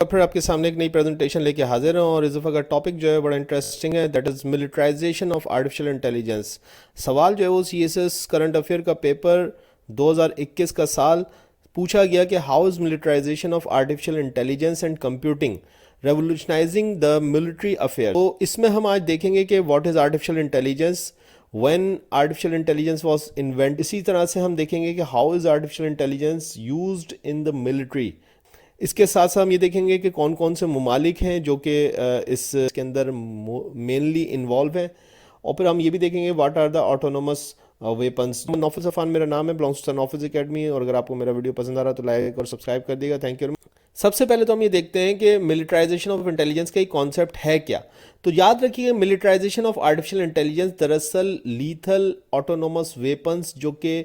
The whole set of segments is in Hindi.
और फिर आपके सामने एक नई प्रेजेंटेशन लेके हाजिर हूँ और इस दफ़ा का टॉपिक जो है बड़ा इंटरेस्टिंग है, that is militarisation of artificial intelligence. सवाल जो है वो सीएसएस करंट अफेयर का पेपर 2021 का साल पूछा गया कि how is militarisation of artificial intelligence and computing revolutionising the military affair. तो इसमें हम आज देखेंगे कि what is artificial intelligence, when artificial intelligence was invent. इसी तरह से हम देखेंगे कि how is artificial intelligence used in the military. इसके साथ साथ हम ये देखेंगे कि कौन कौन से ममालिक हैं जो कि इसके अंदर मेनली इन्वॉल्व हैं, और फिर हम ये भी देखेंगे what are the autonomous weapons. Naufal Safan मेरा नाम है, बिलोंग्स टू नौफल्स एकेडमी, और अगर आपको मेरा वीडियो पसंद आ रहा है तो लाइक और सब्सक्राइब कर दिएगा। Thank you. सबसे पहले तो हम ये देखते हैं कि मिलिट्राइजेशन ऑफ इंटेलिजेंस का एक कॉन्सेप्ट है क्या। तो याद रखिए मिलिट्राइजेशन ऑफ आर्टिफिशियल इंटेलिजेंस दरअसल लीथल ऑटोनोमस वेपन्स जो कि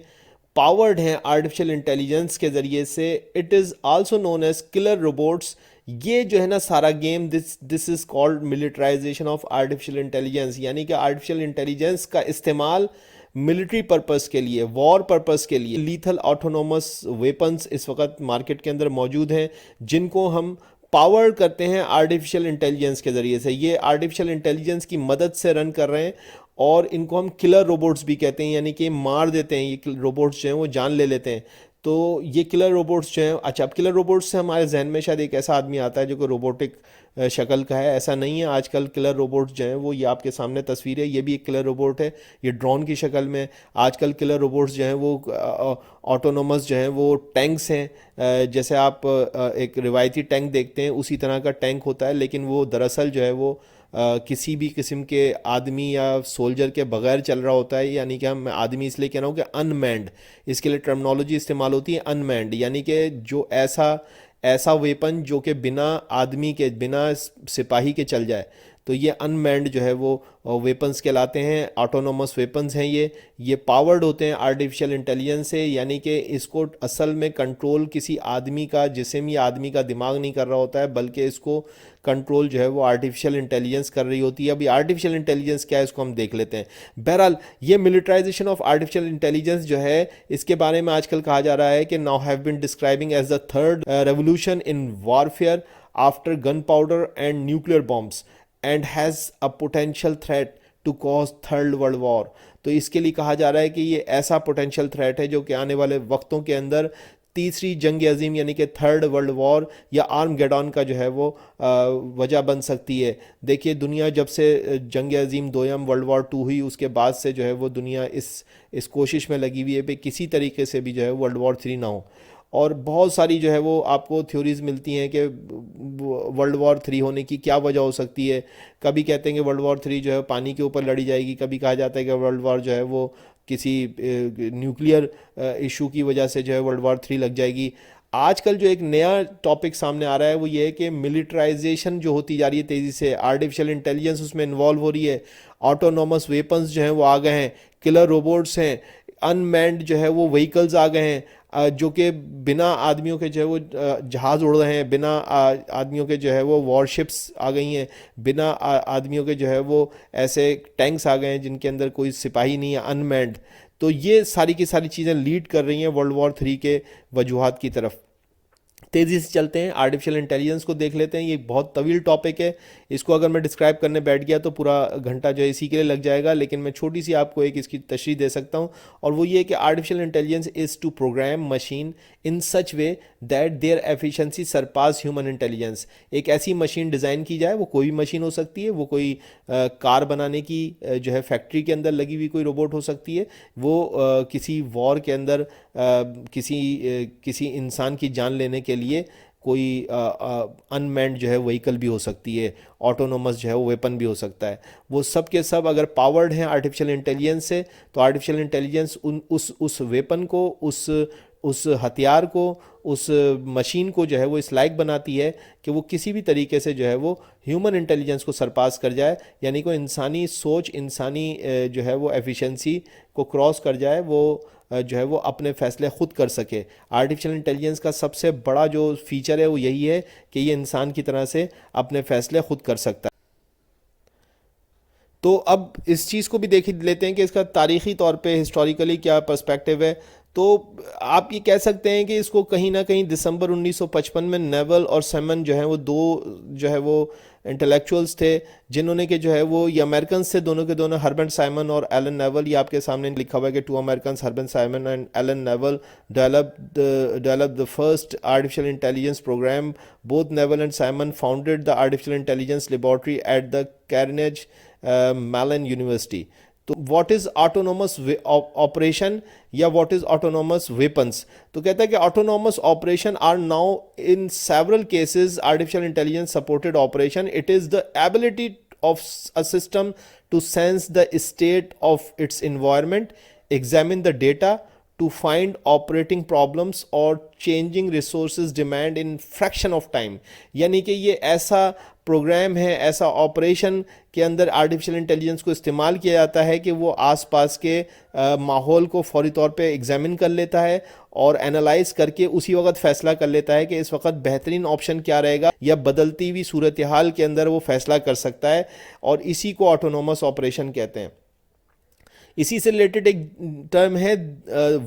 पावर्ड हैं आर्टिफिशियल इंटेलिजेंस के ज़रिए से, it is also known as killer robots. ये जो है ना सारा game, this is called militarization of artificial intelligence, यानी कि आर्टिफिशियल इंटेलिजेंस का इस्तेमाल मिलिट्री पर्पस के लिए, वॉर पर्पस के लिए लीथल ऑटोनोमस वेपन्स इस वक्त मार्केट के अंदर मौजूद हैं, जिनको हम पावर करते हैं आर्टिफिशियल इंटेलिजेंस के ज़रिए से। ये आर्टिफिशियल इंटेलिजेंस की मदद से रन कर रहे हैं और इनको हम किलर रोबोट्स भी कहते हैं, यानी कि मार देते हैं। ये रोबोट्स जो हैं वो जान ले लेते हैं। तो ये किलर रोबोट्स जो हैं, अच्छा अब किलर रोबोट्स से हमारे जहन में शायद एक ऐसा आदमी आता है जो कि रोबोटिक शक्ल का है, ऐसा नहीं है। आजकल किलर रोबोट्स जो हैं वो, ये आपके सामने तस्वीर है, ये भी एक किलर रोबोट है, ये ड्रोन की शक्ल में। आजकल किलर रोबोट्स जो हैं वो ऑटोनोमस जो हैं वो टैंक्स हैं। जैसे आप एक रिवायती टैंक देखते हैं उसी तरह का टैंक होता है, लेकिन वो दरअसल जो है वो किसी भी किस्म के आदमी या सोल्जर के बगैर चल रहा होता है। यानी कि हम, आदमी इसलिए कह रहा हूँ कि अनमैंड, इसके लिए टर्मिनोलॉजी इस्तेमाल होती है अनमैंड, यानी कि जो ऐसा ऐसा वेपन जो कि बिना आदमी के, बिना सिपाही के चल जाए। तो ये अनमैंड जो है वो वेपन्स कहलाते हैं, ऑटोनोमस वेपन्स हैं। ये पावर्ड होते हैं आर्टिफिशियल इंटेलिजेंस से, यानी कि इसको असल में कंट्रोल किसी आदमी का जिस्म या आदमी का दिमाग नहीं कर रहा होता है, बल्कि इसको कंट्रोल जो है वो आर्टिफिशियल इंटेलिजेंस कर रही होती है। अभी आर्टिफिशियल इंटेलिजेंस क्या है इसको हम देख लेते हैं। बहरहाल ये मिलिट्राइजेशन ऑफ आर्टिफिशियल इंटेलिजेंस जो है, इसके बारे में आजकल कहा जा रहा है कि now have been describing as the third revolution in warfare after gunpowder and nuclear bombs and has a potential threat to cause third world war. तो इसके लिए कहा जा रहा है कि ये ऐसा पोटेंशियल थ्रेट है जो कि आने वाले वक्तों के अंदर तीसरी जंग अजीम यानी कि थर्ड वर्ल्ड वॉर या आर्मगेडॉन का जो है वो वजह बन सकती है। देखिए दुनिया जब से जंग अजीम दोयम वर्ल्ड वॉर टू हुई, उसके बाद से जो है वो दुनिया इस कोशिश में लगी हुई है कि किसी तरीके से भी जो है वर्ल्ड वॉर 3 ना हो। और बहुत सारी जो है वो आपको थ्योरीज मिलती हैं कि वर्ल्ड वॉर 3 होने की क्या वजह हो सकती है। कभी कहते हैं कि वर्ल्ड वॉर 3 जो है पानी के ऊपर लड़ी जाएगी, कभी कहा जाता है कि वर्ल्ड वॉर जो है वो किसी न्यूक्लियर इशू की वजह से जो है वर्ल्ड वॉर 3 लग जाएगी। आजकल जो एक नया टॉपिक सामने आ रहा है वो ये है कि मिलिट्राइजेशन जो होती जा रही है तेज़ी से, आर्टिफिशियल इंटेलिजेंस उसमें इन्वॉल्व हो रही है, ऑटोनोमस वेपन्स जो हैं वो आ गए हैं, किलर रोबोट्स हैं, अनमैन्ड जो है वो व्हीकल्स आ गए हैं, जो कि बिना आदमियों के जो है वो जहाज़ उड़ रहे हैं, बिना आदमियों के जो है वो वॉरशिप्स आ गई हैं, बिना आदमियों के जो है वो ऐसे टैंक्स आ गए हैं जिनके अंदर कोई सिपाही नहीं है, अनमैन्ड। तो ये सारी की सारी चीज़ें लीड कर रही हैं वर्ल्ड वॉर 3 के वजूहात की तरफ। तेज़ी से चलते हैं, आर्टिफिशियल इंटेलिजेंस को देख लेते हैं। ये बहुत तवील टॉपिक है, इसको अगर मैं डिस्क्राइब करने बैठ गया तो पूरा घंटा जो है इसी के लिए लग जाएगा, लेकिन मैं छोटी सी आपको एक इसकी तशरीह दे सकता हूँ, और वो ये कि artificial intelligence is to program machine in such way that their efficiency surpass human intelligence. एक ऐसी मशीन डिज़ाइन की जाए, वो कोई भी मशीन हो सकती है, वो कोई कार बनाने की जो है फैक्ट्री के अंदर लगी हुई कोई रोबोट हो सकती है, वो किसी वॉर के अंदर किसी इंसान की जान लेने के लिए कोई अनमैन्ड जो है व्हीकल भी हो सकती है, ऑटोनोमस जो है वो वेपन भी हो सकता है। वो सब के सब अगर पावर्ड हैं आर्टिफिशियल इंटेलिजेंस से, तो आर्टिफिशियल इंटेलिजेंस उस वेपन को, उस हथियार को, उस मशीन को जो है वो इस लायक बनाती है कि वो किसी भी तरीके से जो है वो ह्यूमन इंटेलिजेंस को सरपास कर जाए, यानी को इंसानी सोच, इंसानी जो है वो एफिशिएंसी को क्रॉस कर जाए, वो जो है वो अपने फ़ैसले ख़ुद कर सके। आर्टिफिशियल इंटेलिजेंस का सबसे बड़ा जो फीचर है वो यही है कि ये इंसान की तरह से अपने फ़ैसले ख़ुद कर सकता है। तो अब इस चीज़ को भी देख लेते हैं कि इसका तारीख़ी तौर पे हिस्टोरिकली क्या पर्सपेक्टिव है। तो आप ये कह सकते हैं कि इसको कहीं ना कहीं दिसंबर 1955 में नेवल और सैमन जो है वो दो जो है वो इंटेलेक्चुअल्स थे जिन्होंने कि जो है वो ये अमेरिकन थे, दोनों के दोनों, हर्बर्ट साइमन और एलन नेवल। ये आपके सामने लिखा हुआ है कि two American Herbert Simon and Allen Newell developed the first artificial intelligence program. Both Neville and Simon founded the artificial intelligence laboratory at the Carnegie Mellon University. तो व्हाट इज ऑटोनोमस ऑपरेशन या व्हाट इज ऑटोनोमस वेपन्स? तो कहता है कि autonomous operation are now in several cases artificial intelligence supported operation. It is the ability of a system to sense the state of its environment, examine the data to find operating problems or changing resources demand in fraction of time. यानी कि ये ऐसा प्रोग्राम है, ऐसा ऑपरेशन के अंदर आर्टिफिशियल इंटेलिजेंस को इस्तेमाल किया जाता है कि वो आसपास के माहौल को फौरी तौर पे एग्जामिन कर लेता है और एनालाइज करके उसी वक्त फैसला कर लेता है कि इस वक्त बेहतरीन ऑप्शन क्या रहेगा, या बदलती हुई सूरत हाल के अंदर वो फैसला कर सकता है, और इसी को ऑटोनोमस ऑपरेशन कहते हैं. इसी से रिलेटेड एक टर्म है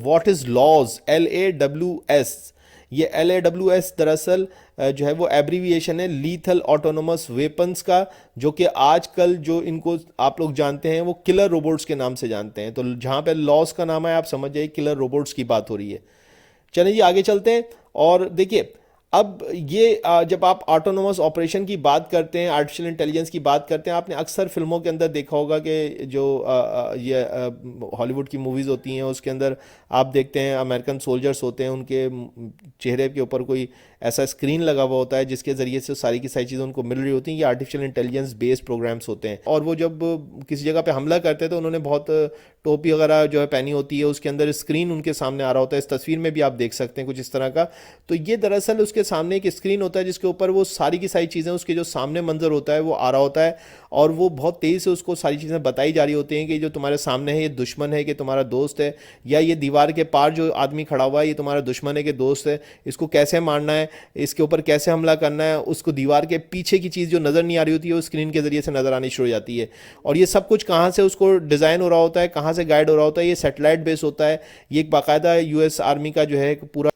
व्हाट इज लॉज, LAWS. ये LAWS दरअसल जो है वो एब्रीविएशन है लीथल ऑटोनोमस वेपन्स का, जो कि आजकल जो इनको आप लोग जानते हैं वो किलर रोबोट्स के नाम से जानते हैं. तो जहाँ पे लॉस का नाम है आप समझ जाइए किलर रोबोट्स की बात हो रही है. चलिए जी आगे चलते हैं और देखिए अब ये जब आप ऑटोनोमस ऑपरेशन की बात करते हैं, आर्टिफिशियल इंटेलिजेंस की बात करते हैं, आपने अक्सर फिल्मों के अंदर देखा होगा कि जो ये हॉलीवुड की मूवीज़ होती हैं उसके अंदर आप देखते हैं अमेरिकन सोल्जर्स होते हैं, उनके चेहरे के ऊपर कोई ऐसा स्क्रीन लगा हुआ होता है जिसके ज़रिए से सारी की सारी चीज़ें उनको मिल रही होती हैं. ये आर्टिफिशियल इंटेलिजेंस बेस्ड प्रोग्राम्स होते हैं. और वो जब किसी जगह पे हमला करते हैं तो उन्होंने बहुत टोपी वगैरह जो है पहनी होती है, उसके अंदर स्क्रीन उनके सामने आ रहा होता है. इस तस्वीर में भी आप देख सकते हैं कुछ इस तरह का. तो ये दरअसल उसके सामने एक स्क्रीन होता है जिसके ऊपर वो सारी की सारी चीज़ें, उसके जो सामने मंजर होता है वो आ रहा होता है, और वो बहुत तेज़ी से उसको सारी चीज़ें बताई जा रही होती हैं कि जो तुम्हारे सामने है ये दुश्मन है कि तुम्हारा दोस्त है, या ये दीवार के पार जो आदमी खड़ा हुआ है ये तुम्हारा दुश्मन है कि दोस्त है, इसको कैसे मारना है, इसके ऊपर कैसे हमला करना है. उसको दीवार के पीछे की चीज़ जो नज़र नहीं आ रही होती है वो स्क्रीन के ज़रिए से नज़र आनी शुरू हो जाती है. और ये सब कुछ कहाँ से उसको डिज़ाइन हो रहा होता है, कहाँ से गाइड हो रहा होता है, ये सैटेलाइट बेस होता है. ये एक बाकायदा US आर्मी का जो है पूरा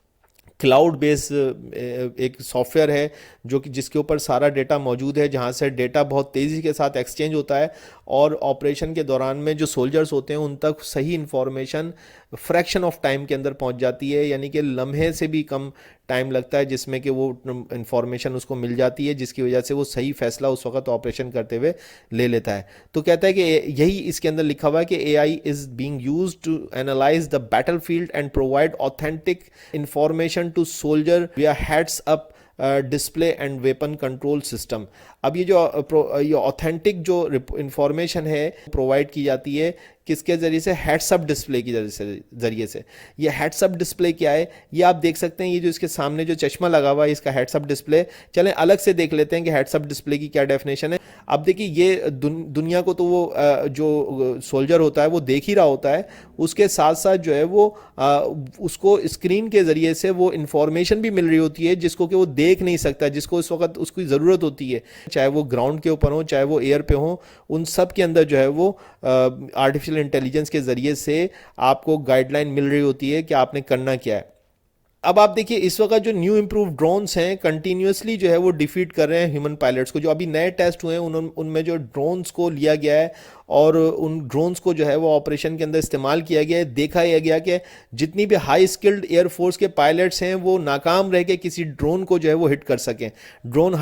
क्लाउड बेस एक सॉफ्टवेयर है जो कि जिसके ऊपर सारा डेटा मौजूद है, जहाँ से डेटा बहुत तेज़ी के साथ एक्सचेंज होता है और ऑपरेशन के दौरान में जो सोल्जर्स होते हैं उन तक सही इन्फॉर्मेशन फ्रैक्शन ऑफ टाइम के अंदर पहुंच जाती है, यानी कि लम्हे से भी कम टाइम लगता है जिसमें कि वो इन्फॉर्मेशन उसको मिल जाती है, जिसकी वजह से वो सही फैसला उस वक्त ऑपरेशन करते हुए ले लेता है. तो कहता है कि यही इसके अंदर लिखा हुआ है कि AI is being used to analyse the battlefield and provide authentic information to soldier via heads up display and weapon control system. अब ये जो ये ऑथेंटिक जो इंफॉर्मेशन है प्रोवाइड की जाती है किसके ज़रिए से, हेड्स अप डिस्प्ले की ज़रिए से. ये हेड्स अप डिस्प्ले क्या है ये आप देख सकते हैं. ये जो इसके सामने जो चश्मा लगा हुआ है इसका हेड्स अप डिस्प्ले. चलें अलग से देख लेते हैं कि हेड्स अप डिस्प्ले की क्या डेफिनेशन है. अब देखिए ये दुनिया को तो वो जो सोल्जर होता है वो देख ही रहा होता है, उसके साथ साथ जो है वो उसको स्क्रीन के ज़रिए से वो इन्फॉर्मेशन भी मिल रही होती है जिसको कि वो देख नहीं सकता, जिसको इस वक्त उसकी ज़रूरत होती है, चाहे वो ग्राउंड के ऊपर हो चाहे वो एयर पे हो. उन सब के अंदर जो है वो आर्टिफिशियल इंटेलिजेंस के ज़रिए से आपको गाइडलाइन मिल रही होती है कि आपने करना क्या है. अब आप देखिए इस वक्त जो न्यू इम्प्रूव ड्रोन्स हैं कंटिन्यूसली जो है वो डिफीट कर रहे हैं ह्यूमन पायलट्स को. जो अभी नए टेस्ट हुए हैं उनमें जो ड्रोन्स को लिया गया है और उन ड्रोन्स को जो है वो ऑपरेशन के अंदर इस्तेमाल किया गया है, देखा गया कि जितनी भी हाई स्किल्ड एयरफोर्स के पायलट्स हैं वो नाकाम रह के किसी ड्रोन को जो है वो हिट कर सकें. ड्रोन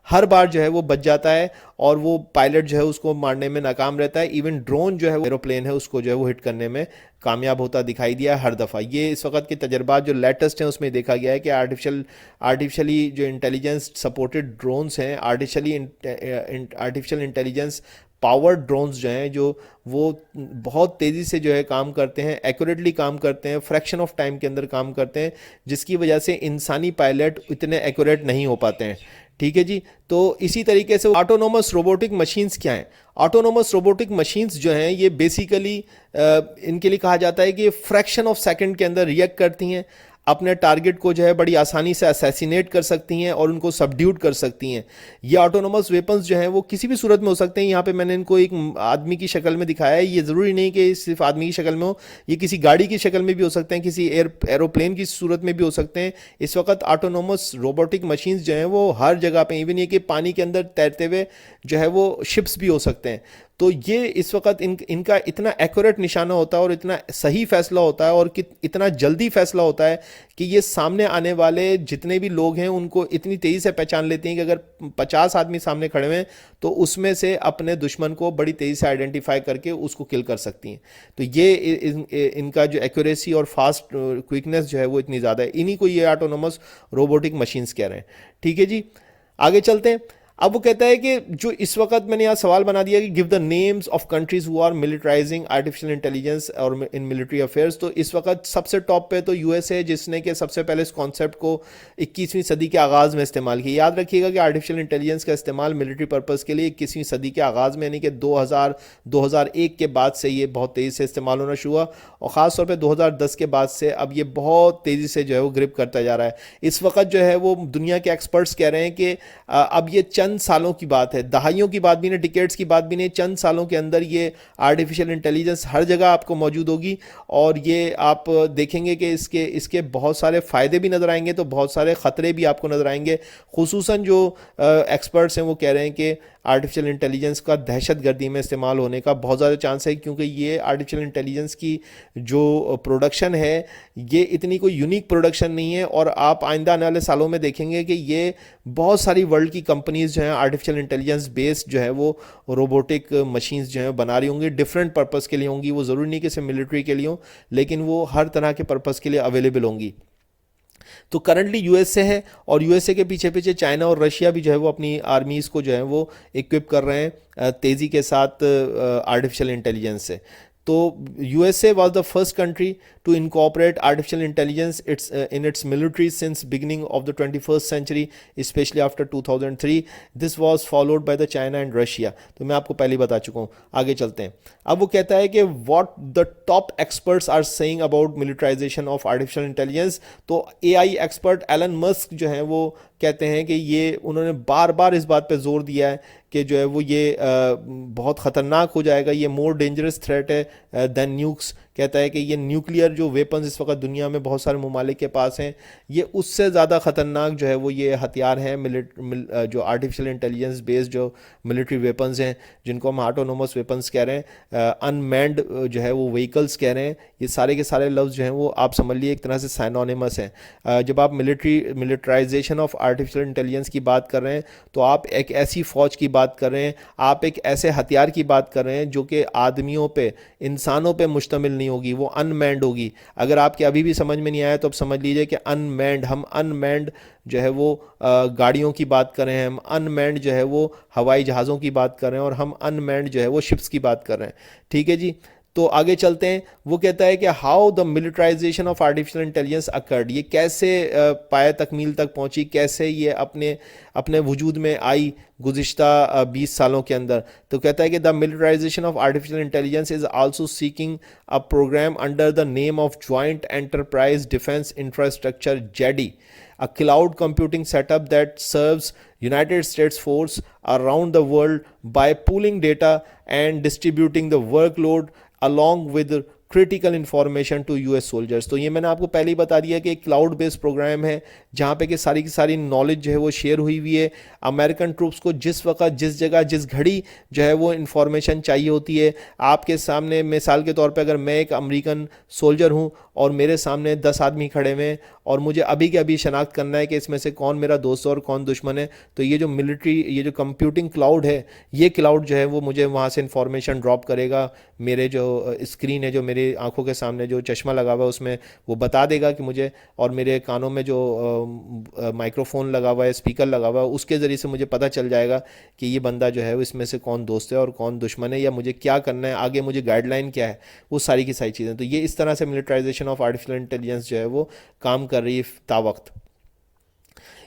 हर बार जो है वो बच जाता है और वो पायलट जो है उसको मारने में नाकाम रहता है. इवन ड्रोन जो है वो एरोप्लेन है उसको जो है वो हिट करने में कामयाब होता दिखाई दिया हर दफ़ा. ये इस वक्त के तजर्बात जो लेटेस्ट हैं उसमें देखा गया है कि आर्टिफिशियली जो इंटेलिजेंस सपोर्टेड ड्रोन्स हैं, आर्टिफिशियल इंटेलिजेंस पावर ड्रोन्स जो हैं जो वो बहुत तेज़ी से जो है काम करते हैं, एक्यूरेटली काम करते हैं, फ्रैक्शन ऑफ टाइम के अंदर काम करते हैं, जिसकी वजह से इंसानी पायलट इतने एक्यूरेट नहीं हो पाते हैं. ठीक है जी. तो इसी तरीके से ऑटोनोमस रोबोटिक मशीन्स क्या हैं? ऑटोनोमस रोबोटिक मशीन्स जो हैं ये बेसिकली इनके लिए कहा जाता है कि फ्रैक्शन ऑफ सेकंड के अंदर रिएक्ट करती हैं. अपने टारगेट को जो है बड़ी आसानी से असैसिनेट कर सकती हैं और उनको सबड्यूट कर सकती हैं। ये ऑटोनोमस वेपन्स जो हैं वो किसी भी सूरत में हो सकते हैं। यहाँ पे मैंने इनको एक आदमी की शक्ल में दिखाया है, ये ज़रूरी नहीं कि सिर्फ आदमी की शक्ल में हो, ये किसी गाड़ी की शक्ल में भी हो सकते हैं, किसी एरोप्लेन की सूरत में भी हो सकते हैं। इस वक्त ऑटोनोमस रोबोटिक मशीन्स जो हैं वो हर जगह पे, इवन ये कि पानी के अंदर तैरते हुए जो है वो शिप्स भी हो सकते हैं। तो ये इस वक्त इनका इतना एक्यूरेट निशाना होता है और इतना सही फैसला होता है और इतना जल्दी फैसला होता है कि ये सामने आने वाले जितने भी लोग हैं उनको इतनी तेज़ी से पहचान लेते हैं कि अगर 50 आदमी सामने खड़े हुए हैं तो उसमें से अपने दुश्मन को बड़ी तेज़ी से आइडेंटिफाई करके उसको किल कर सकती हैं। तो ये इनका जो एक्यूरेसी और फास्ट क्विकनेस जो है वो इतनी ज़्यादा है, इन्हीं को ये ऑटोनोमस रोबोटिक मशीन्स कह रहे हैं। ठीक है जी, आगे चलते हैं। अब वो कहता है कि जो इस वक्त मैंने यहाँ सवाल बना दिया कि give the names of countries who are militarising artificial intelligence और इन मिलिट्री अफेयर्स। तो इस वक्त सबसे टॉप पे तो यूएसए है, जिसने कि सबसे पहले इस कॉन्सेप्ट को 21वीं सदी के आगाज़ में इस्तेमाल किया। याद रखिएगा कि आर्टिफिशियल इंटेलिजेंस का इस्तेमाल मिलिट्री पर्पज़ के लिए 21वीं सदी के आगाज़ में, यानी कि 2001 के बाद से ये बहुत तेज़ी से इस्तेमाल होना शुरू हुआ और ख़ासतौर पर 2010 के बाद से अब ये बहुत तेज़ी से जो है वो ग्रिप करता जा रहा है। इस वक्त जो है वो दुनिया के एक्सपर्ट्स कह रहे हैं कि अब ये चंद सालों की बात है, दहाइयों की बात भी नहीं, डिकेड्स की बात भी नहीं, चंद सालों के अंदर ये आर्टिफिशियल इंटेलिजेंस हर जगह आपको मौजूद होगी और ये आप देखेंगे कि इसके बहुत सारे फ़ायदे भी नज़र आएंगे तो बहुत सारे ख़तरे भी आपको नज़र आएंगे। खुसूसन जो एक्सपर्ट्स हैं वो कह रहे हैं कि आर्टिफिशियल इंटेलिजेंस का दहशतगर्दी में इस्तेमाल होने का बहुत ज़्यादा चांस है, क्योंकि ये आर्टिफिशियल इंटेलिजेंस की जो प्रोडक्शन है ये इतनी कोई यूनिक प्रोडक्शन नहीं है और आप आइंदा आने वाले सालों में देखेंगे कि ये बहुत सारी वर्ल्ड की कंपनीज़ जो हैं आर्टिफिशियल इंटेलिजेंस बेस्ड जो है वो रोबोटिक मशीन्स जो हैं बना रही होंगी, डिफरेंट पर्पज़ के लिए होंगी। वो ज़रूरी नहीं कि सिर्फ मिलिट्री के लिए हो, लेकिन वो हर तरह के पर्पज़ के लिए अवेलेबल होंगी। तो करंटली यूएसए है और यूएसए के पीछे पीछे चाइना और रशिया भी जो है वो अपनी आर्मीज़ को जो है वो इक्विप कर रहे हैं तेज़ी के साथ आर्टिफिशियल इंटेलिजेंस से। तो USA was the first country to incorporate artificial intelligence in its military since beginning of the 21st century, especially after 2003. This was followed by the China and Russia. तो मैं आपको पहले बता चुका हूँ, आगे चलते हैं। अब वो कहता है कि what the top experts are saying about militarization of artificial intelligence। तो AI एक्सपर्ट एलन मस्क जो हैं वो कहते हैं कि ये उन्होंने बार बार इस बात पे जोर दिया है कि जो है वो ये बहुत ख़तरनाक हो जाएगा, ये मोर डेंजरस थ्रेट है देन न्यूक्स। कहता है कि ये न्यूक्लियर जो वेपन्स इस वक्त दुनिया में बहुत सारे ममालिक के पास हैं, ये उससे ज़्यादा ख़तरनाक जो है वो ये हथियार हैं जो आर्टिफिशियल इंटेलिजेंस बेस्ड जो मिलिट्री वेपन्स हैं, जिनको हम ऑटोनोमस वेपन्स कह रहे हैं, अनमैन्ड जो है वो व्हीकल्स कह रहे हैं। ये सारे के सारे लफ्ज़ जो हैं वो आप समझ लिए एक तरह से साइनोनिमस हैं। जब आप मिलिट्राइजेशन ऑफ आर्टिफिशियल इंटेलिजेंस की बात कर रहे हैं तो आप एक ऐसी फ़ौज की बात कर रहे हैं, आप एक ऐसे हथियार की बात कर रहे हैं जो कि आदमियों पे, इंसानों पे मुश्तमिल नहीं होगी, वो अनमैन्ड होगी। अगर आपके अभी भी समझ में नहीं आया तो अब समझ लीजिए कि अनमैन्ड, हम अनमैन्ड जो है वो गाड़ियों की बात कर रहे हैं, हम अनमैन्ड जो है वो हवाई जहाज़ों की बात कर रहे हैं और हम अनमैन्ड जो है वो शिप्स की बात कर रहे हैं। ठीक है जी, तो आगे चलते हैं। वो कहता है कि how the militarization of artificial intelligence occurred, ये कैसे पाए तकमील तक पहुंची, कैसे ये अपने वजूद में आई गुज़िश्ता 20 सालों के अंदर। तो कहता है कि the militarization of artificial intelligence is also seeking a program under the name of joint enterprise defense infrastructure JEDI, a cloud computing setup that serves United States force around the world by pooling data and distributing the workload along with critical information to US soldiers. तो ये मैंने आपको पहले ही बता दिया कि एक क्लाउड बेस्ड प्रोग्राम है जहाँ पे कि सारी की सारी नॉलेज जो है वो शेयर हुई हुई है। अमेरिकन ट्रूप्स को जिस वक्त, जिस जगह, जिस घड़ी जो है वो इन्फॉर्मेशन चाहिए होती है, आपके सामने मिसाल के तौर पे अगर मैं एक अमेरिकन सोल्जर हूँ और मेरे सामने 10 आदमी खड़े हुए हैं और मुझे अभी के अभी शनाख्त करना है कि इसमें से कौन मेरा दोस्त और कौन दुश्मन है, तो ये जो मिलिट्री, ये जो कंप्यूटिंग क्लाउड है, ये क्लाउड जो है वो मुझे वहाँ से इन्फॉर्मेशन ड्रॉप करेगा। मेरे जो स्क्रीन है, जो मेरी आंखों के सामने जो चश्मा लगा हुआ है उसमें वो बता देगा कि मुझे, और मेरे कानों में जो माइक्रोफोन लगा हुआ है, स्पीकर लगा हुआ है, उसके ज़रिए से मुझे पता चल जाएगा कि ये बंदा जो है वो इसमें से कौन दोस्त है और कौन दुश्मन है, या मुझे क्या करना है, आगे मुझे गाइडलाइन क्या है, वो सारी की सारी चीज़ें। तो ये इस तरह से मिलिट्राइजेशन ऑफ आर्टिफिशियल इंटेलिजेंस जो है वो काम कर रही है तावक्त।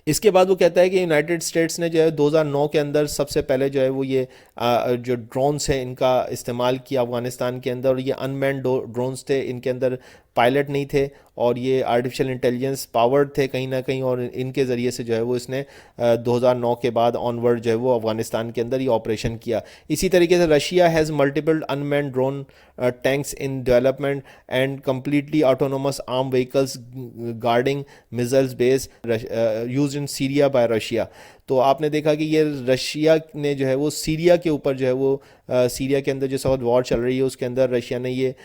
इसके बाद वो कहता है कि यूनाइटेड स्टेट्स ने जो है 2009 के अंदर सबसे पहले जो है वो ये जो ड्रोन्स हैं इनका इस्तेमाल किया अफ़गानिस्तान के अंदर, और ये अनमैन्ड ड्रोन्स थे, इनके अंदर पायलट नहीं थे और ये आर्टिफिशियल इंटेलिजेंस पावर्ड थे कहीं ना कहीं, और इनके ज़रिए से जो है वो इसने 2009 के बाद ऑनवर्ड जो है वो अफगानिस्तान के अंदर ये ऑपरेशन किया। इसी तरीके से Russia has multiple unmanned drone tanks in development and completely autonomous armed vehicles guarding missiles base used in Syria by Russia। तो आपने देखा कि ये रशिया ने जो है वो सीरिया के ऊपर जो है वो सीरिया के अंदर जो साउथ वॉर चल रही है उसके अंदर रशिया ने ये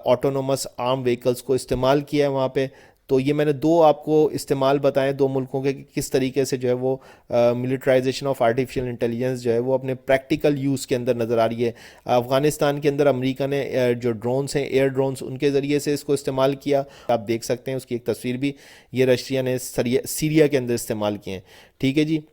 ऑटोनोमस आर्म व्हीकल्स को इस्तेमाल किया है वहाँ पे। तो ये मैंने दो आपको इस्तेमाल बताएं दो मुल्कों के कि किस तरीके से जो है वो मिलिट्राइजेशन ऑफ आर्टिफिशियल इंटेलिजेंस जो है वो अपने प्रैक्टिकल यूज़ के अंदर नज़र आ रही है। अफ़गानिस्तान के अंदर अमेरिका ने जो ड्रोन्स हैं एयर ड्रोन्स उनके ज़रिए से इसको इस्तेमाल किया, आप देख सकते हैं उसकी एक तस्वीर भी ये रशिया ने सीरिया के अंदर इस्तेमाल किए हैं। ठीक है जी।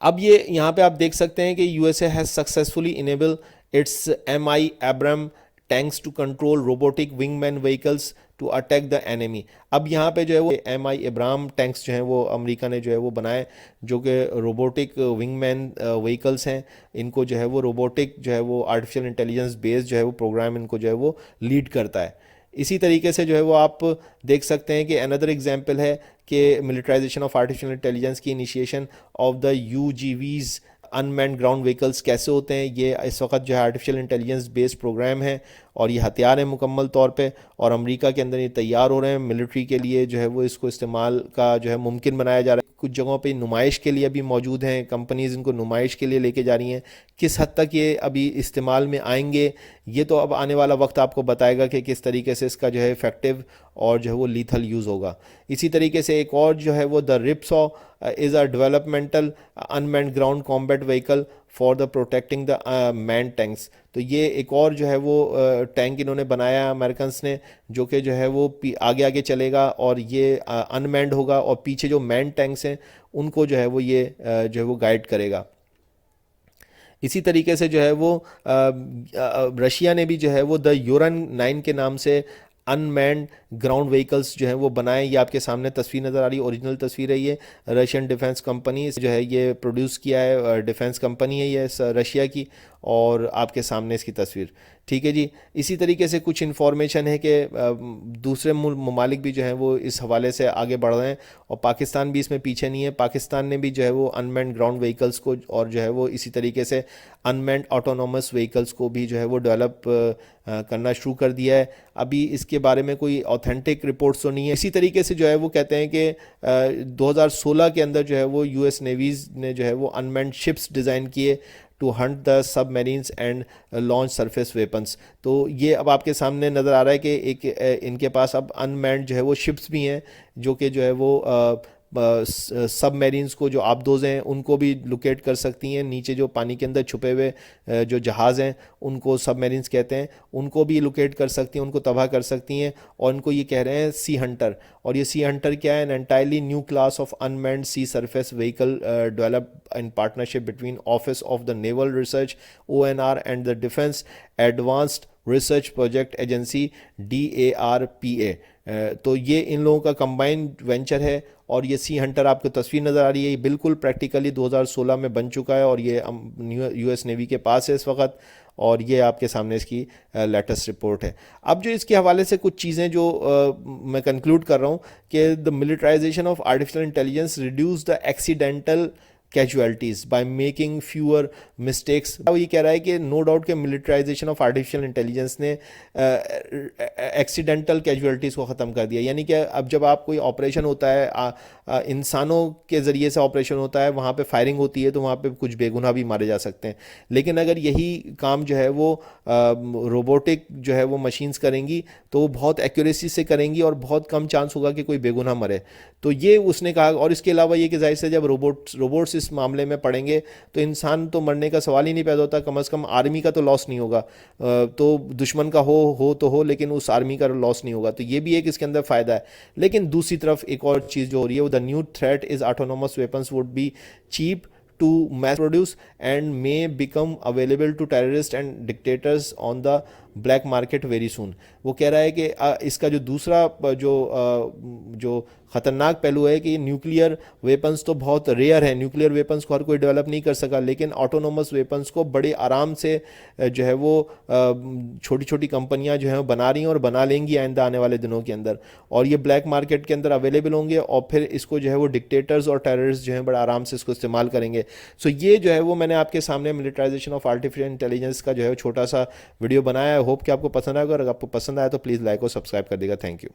अब ये यहाँ पे आप देख सकते हैं कि USA has successfully enable its MI Abrams tanks to control robotic wingman vehicles to attack the enemy. अब यहाँ पे जो है वो MI Abrams टैंक्स जो हैं वो अमेरिका ने जो है वो बनाए, जो कि रोबोटिक विंगमैन व्हीकल्स हैं। इनको जो है वो रोबोटिक जो है वो आर्टिफिशियल इंटेलिजेंस बेस्ड जो है वो प्रोग्राम इनको जो है वो लीड करता है। इसी तरीके से जो है वो आप देख सकते हैं कि अनदर एग्जांपल है कि मिलिट्राइजेशन ऑफ आर्टिफिशियल इंटेलिजेंस की initiation of the UGVs unmanned ground vehicles कैसे होते हैं। ये इस वक्त जो है आर्टिफिशियल इंटेलिजेंस बेस्ड प्रोग्राम है और ये हथियार है मुकम्मल तौर पे, और अमेरिका के अंदर ये तैयार हो रहे हैं मिलिट्री के लिए जो है वो इसको इस्तेमाल का जो है मुमकिन बनाया जा रहा है। कुछ जगहों पे नुमाइश के लिए अभी मौजूद हैं, कंपनीज इनको नुमाइश के लिए लेके जा रही हैं। किस हद तक ये अभी इस्तेमाल में आएंगे ये तो अब आने वाला वक्त आपको बताएगा कि किस तरीके से इसका जो है इफेक्टिव और जो है वो लीथल यूज़ होगा। इसी तरीके से एक और जो है वो the Ripsaw is a developmental unmanned ground combat vehicle for the protecting the main tanks. तो ये एक और जो है वो टैंक इन्होंने बनाया अमेरिकन ने, जो कि जो है वो आगे आगे चलेगा और ये अनमैन्ड होगा और पीछे जो मैन टैंक्स हैं उनको जो है वो ये जो है वो गाइड करेगा। इसी तरीके से जो है वो रशिया ने भी जो है वो द यूरन 9 के नाम से अनमैन्ड ग्राउंड व्हीकल्स जो हैं वो बनाए। ये आपके सामने तस्वीर नज़र आ रही है, ओरिजिनल तस्वीर है ये। रशियन डिफेंस कंपनी जो है ये प्रोड्यूस किया है, डिफेंस कंपनी है ये रशिया की, और आपके सामने इसकी तस्वीर। ठीक है जी। इसी तरीके से कुछ इन्फॉर्मेशन है कि दूसरे ममालिक भी जो हैं वो इस हवाले से आगे बढ़ रहे हैं और पाकिस्तान भी इसमें पीछे नहीं है। पाकिस्तान ने भी जो है वो अनमैन्ड ग्राउंड व्हीकल्स को और जो है वो इसी तरीके से अनमैन्ड ऑटोनोमस व्हीकल्स को भी जो है वो डेवलप करना शुरू कर दिया है। अभी इसके बारे में कोई ऑथेंटिक रिपोर्ट्स तो नहीं है। इसी तरीके से जो है वो कहते हैं कि 2016 के अंदर जो है वो US नेवीज़ ने जो है वो अनमैन्ड शिप्स डिज़ाइन किए to hunt the submarines and launch surface weapons. तो ये अब आपके सामने नज़र आ रहा है कि एक इनके पास अब अनमैन्ड जो है वो शिप्स भी हैं, जो कि जो है वो सबमरीन्स को जो आबदोज़ हैं उनको भी लोकेट कर सकती हैं। नीचे जो पानी के अंदर छुपे हुए जो जहाज़ हैं उनको सबमरीन्स कहते हैं, उनको भी लोकेट कर सकती हैं, उनको तबाह कर सकती हैं। और उनको ये कह रहे हैं सी हंटर। और ये सी हंटर क्या है? An entirely new class of unmanned sea surface vehicle develop in partnership between office of the naval research ONR and the defence advanced research project agency DARPA। तो ये इन लोगों का कंबाइंड वेंचर है। और ये सी हंटर आपको तस्वीर नज़र आ रही है, ये बिल्कुल प्रैक्टिकली 2016 में बन चुका है और ये US नेवी के पास है इस वक्त। और ये आपके सामने इसकी लेटेस्ट रिपोर्ट है। अब जो इसके हवाले से कुछ चीज़ें जो मैं कंक्लूड कर रहा हूँ कि the militarization of artificial intelligence reduce the accidental casualties by making fewer mistakes. अब ये कह रहा है कि नो डाउट के मिलिट्राइजेशन ऑफ आर्टिफिशियल इंटेलिजेंस ने एक्सीडेंटल कैजुअलिटीज़ को ख़त्म कर दिया। यानी कि अब जब आप कोई ऑपरेशन होता है इंसानों के ज़रिए से ऑपरेशन होता है, वहाँ पे फायरिंग होती है तो वहाँ पे कुछ बेगुनाह भी मारे जा सकते हैं। लेकिन अगर यही काम जो है वो रोबोटिक जो है वो मशीन्स करेंगी तो वो बहुत एक्यूरेसी से करेंगी और बहुत कम चांस होगा कि कोई बेगुनाह मरे। तो ये उसने कहा। और इसके अलावा ये कि जाहिर से जब रोबोट्स इस मामले में पड़ेंगे तो इंसान तो मरने का सवाल ही नहीं पैदा होता। कम से कम आर्मी का तो लॉस नहीं होगा, तो दुश्मन का हो तो हो, लेकिन उस आर्मी का लॉस नहीं होगा। तो ये भी एक इसके अंदर फ़ायदा है। लेकिन दूसरी तरफ एक और चीज़ जो हो रही है वो the new threat is autonomous weapons would be cheap to mass produce and may become available to terrorists and dictators on the black market very soon. वो कह रहा है कि इसका जो दूसरा जो ख़तरनाक पहलू है कि न्यूक्लियर वेपन्स तो बहुत रेयर है, न्यूक्लियर वेपन्स को हर कोई डेवलप नहीं कर सका, लेकिन ऑटोनोमस वेपन्स को बड़े आराम से जो है वो छोटी छोटी कंपनियां जो हैं बना रही हैं और बना लेंगी आइंदा आने वाले दिनों के अंदर, और ये ब्लैक मार्केट के अंदर अवेलेबल होंगे और फिर इसको जो है वो डिक्टेटर्स और टेररिस्ट जो हैं बड़ा आराम से इसको इस्तेमाल करेंगे। सो ये जो है वो मैंने आपके सामने मिलिटराइजेशन ऑफ आर्टिफिशियल इंटेलिजेंस का जो है छोटा सा वीडियो बनाया है। होप कि आपको पसंद आएगा, और अगर आपको पसंद आया तो प्लीज़ लाइक और सब्सक्राइब कर देगा। Thank you.